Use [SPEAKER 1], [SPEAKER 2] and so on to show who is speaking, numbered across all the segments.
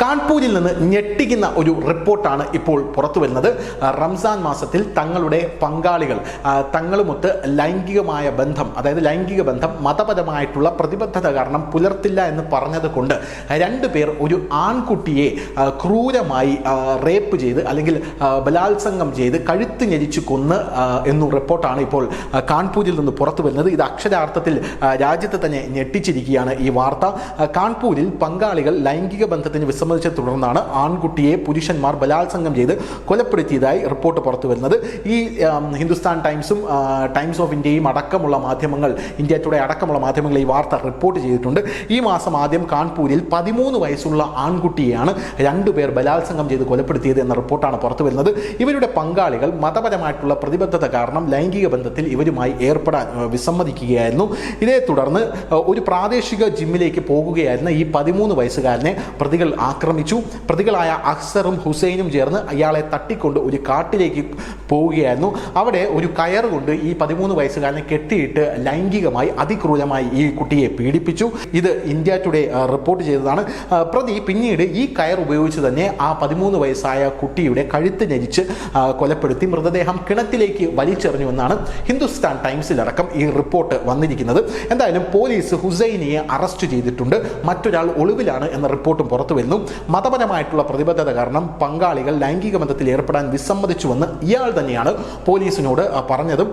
[SPEAKER 1] കാൺപൂരിൽ നിന്ന് ഞെട്ടിക്കുന്ന ഒരു റിപ്പോർട്ടാണ് ഇപ്പോൾ പുറത്തു വരുന്നത്. റംസാൻ മാസത്തിൽ തങ്ങളുടെ പങ്കാളികൾ തങ്ങളുമൊത്ത് ലൈംഗികമായ ബന്ധം, അതായത് ലൈംഗിക ബന്ധം മതപരമായിട്ടുള്ള പ്രതിബദ്ധത കാരണം പുലർത്തില്ല എന്ന് പറഞ്ഞത് കൊണ്ട് രണ്ടുപേർ ഒരു ആൺകുട്ടിയെ ക്രൂരമായി റേപ്പ് ചെയ്ത് അല്ലെങ്കിൽ ബലാത്സംഗം ചെയ്ത് കഴുത്ത് ഞെരിച്ചു കൊന്ന് എന്ന റിപ്പോർട്ടാണ് ഇപ്പോൾ കാൺപൂരിൽ നിന്ന് പുറത്തു വരുന്നത്. ഇത് അക്ഷരാർത്ഥത്തിൽ രാജ്യത്തെ തന്നെ ഞെട്ടിച്ചിരിക്കുകയാണ് ഈ വാർത്ത. കാൺപൂരിൽ പങ്കാളികൾ ലൈംഗിക ബന്ധത്തിന് വിസമ്മതിച്ചെ തുടർന്നാണ് ആൺകുട്ടിയെ പുരുഷന്മാർ ബലാത്സംഗം ചെയ്ത് കൊലപ്പെടുത്തിയതായി റിപ്പോർട്ട് പുറത്തു വരുന്നത്. ഈ ഹിന്ദുസ്ഥാൻ ടൈംസും ടൈംസ് ഓഫ് ഇന്ത്യയും അടക്കമുള്ള മാധ്യമങ്ങൾ, ഇന്ത്യ ടുഡേ അടക്കമുള്ള മാധ്യമങ്ങൾ ഈ വാർത്ത റിപ്പോർട്ട് ചെയ്തിട്ടുണ്ട്. ഈ മാസം ആദ്യം കാൺപൂരിൽ 13 വയസ്സുള്ള ആൺകുട്ടിയെയാണ് രണ്ടുപേർ ബലാത്സംഗം ചെയ്ത് കൊലപ്പെടുത്തിയത് എന്ന റിപ്പോർട്ടാണ് പുറത്തു വരുന്നത്. ഇവരുടെ പങ്കാളികൾ മതപരമായിട്ടുള്ള പ്രതിബദ്ധത കാരണം ലൈംഗിക ബന്ധത്തിൽ ഇവരുമായി ഏർപ്പെടാൻ വിസമ്മതിക്കുകയായിരുന്നു. ഇതേ തുടർന്ന് ഒരു പ്രാദേശിക ജിമ്മിലേക്ക് പോകുകയായിരുന്ന ഈ 13 വയസ്സുകാരനെ പ്രതികൾ ആക്രമിച്ചു. പ്രതികളായ അക്സറും ഹുസൈനും ചേർന്ന് അയാളെ തട്ടിക്കൊണ്ട് ഒരു കാട്ടിലേക്ക് പോവുകയായിരുന്നു. അവിടെ ഒരു കയർ കൊണ്ട് ഈ 13 വയസ്സുകാരനെ കെട്ടിയിട്ട് ലൈംഗികമായി അതിക്രൂരമായി ഈ കുട്ടിയെ പീഡിപ്പിച്ചു. ഇത് ഇന്ത്യ ടുഡേ റിപ്പോർട്ട് ചെയ്തതാണ്. പ്രതി പിന്നീട് ഈ കയർ ഉപയോഗിച്ച് തന്നെ ആ 13 വയസ്സായ കുട്ടിയുടെ കഴുത്ത് ഞെരിച്ച് കൊലപ്പെടുത്തി മൃതദേഹം കിണറ്റിലേക്ക് വലിച്ചെറിഞ്ഞുവെന്നാണ് ഹിന്ദുസ്ഥാൻ ടൈംസിലടക്കം ഈ റിപ്പോർട്ട് വന്നിരിക്കുന്നത്. എന്തായാലും പോലീസ് ഹുസൈനിയെ അറസ്റ്റ് ചെയ്തിട്ടുണ്ട്. മറ്റൊരാൾ ഒളിവിലാണ് എന്ന റിപ്പോർട്ടും പുറത്തു വരുന്നു. മതപരമായിട്ടുള്ള പ്രതിബദ്ധത കാരണം പങ്കാളികൾ ലൈംഗിക ബന്ധത്തിൽ ഏർപ്പെടാൻ വിസമ്മതിച്ചുവെന്ന് ഇയാൾ തന്നെയാണ് പോലീസിനോട് പറഞ്ഞതും.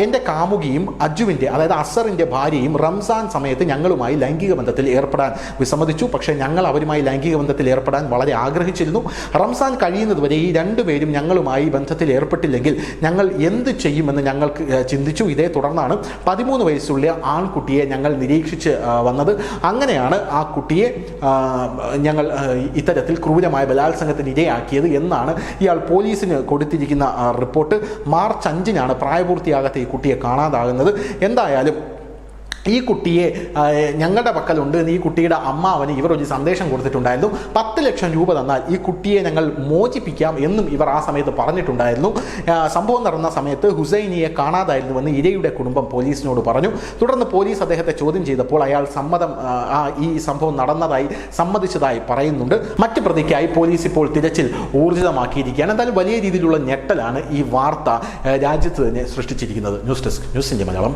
[SPEAKER 1] എൻ്റെ കാമുകിയും അജുവിൻ്റെ, അതായത് അസറിൻ്റെ ഭാര്യയും റംസാൻ സമയത്ത് ഞങ്ങളുമായി ലൈംഗിക ബന്ധത്തിൽ ഏർപ്പെടാൻ വിസമ്മതിച്ചു. പക്ഷേ ഞങ്ങൾ അവരുമായി ലൈംഗിക ബന്ധത്തിൽ ഏർപ്പെടാൻ വളരെ ആഗ്രഹിച്ചിരുന്നു. റംസാൻ കഴിയുന്നതുവരെ ഈ രണ്ടുപേരും ഞങ്ങളുമായി ബന്ധത്തിൽ ഏർപ്പെട്ടില്ലെങ്കിൽ ഞങ്ങൾ എന്ത് ചെയ്യുമെന്ന് ഞങ്ങൾക്ക് ചിന്തിച്ചു. ഇതേ തുടർന്നാണ് 13 വയസ്സുള്ള ആൺകുട്ടിയെ ഞങ്ങൾ നിരീക്ഷിച്ച് വന്നത്. അങ്ങനെയാണ് ആ കുട്ടിയെ ഞങ്ങൾ ഇത്തരത്തിൽ ക്രൂരമായ ബലാത്സംഗത്തിന് ഇരയാക്കിയത് എന്നാണ് ഇയാൾ പോലീസിന് കൊടുത്തിരിക്കുന്ന റിപ്പോർട്ട്. മാർച്ച് 5-നാണ് പ്രായപൂർത്തിയാകാത്ത ഈ കുട്ടിയെ കാണാതാകുന്നത്. എന്തായാലും ഈ കുട്ടിയെ ഞങ്ങളുടെ പക്കലുണ്ട് എന്ന് ഈ കുട്ടിയുടെ അമ്മാവന് ഇവർ ഒരു സന്ദേശം കൊടുത്തിട്ടുണ്ടായിരുന്നു. 10 ലക്ഷം രൂപ തന്നാൽ ഈ കുട്ടിയെ ഞങ്ങൾ മോചിപ്പിക്കാം എന്നും ഇവർ ആ സമയത്ത് പറഞ്ഞിട്ടുണ്ടായിരുന്നു. സംഭവം നടന്ന സമയത്ത് ഹുസൈനിയെ കാണാതായിരുന്നുവെന്ന് ഇരയുടെ കുടുംബം പോലീസിനോട് പറഞ്ഞു. തുടർന്ന് പോലീസ് അദ്ദേഹത്തെ ചോദ്യം ചെയ്തപ്പോൾ അയാൾ ഈ സംഭവം നടന്നതായി സമ്മതിച്ചതായി പറയുന്നുണ്ട്. മറ്റ് പ്രതിക്കായി പോലീസ് ഇപ്പോൾ തിരച്ചിൽ ഊർജിതമാക്കിയിരിക്കുകയാണ്. എന്തായാലും വലിയ രീതിയിലുള്ള ഞെട്ടലാണ് ഈ വാർത്ത രാജ്യത്ത് തന്നെ സൃഷ്ടിച്ചിരിക്കുന്നത്. News desk, news India Malayalam.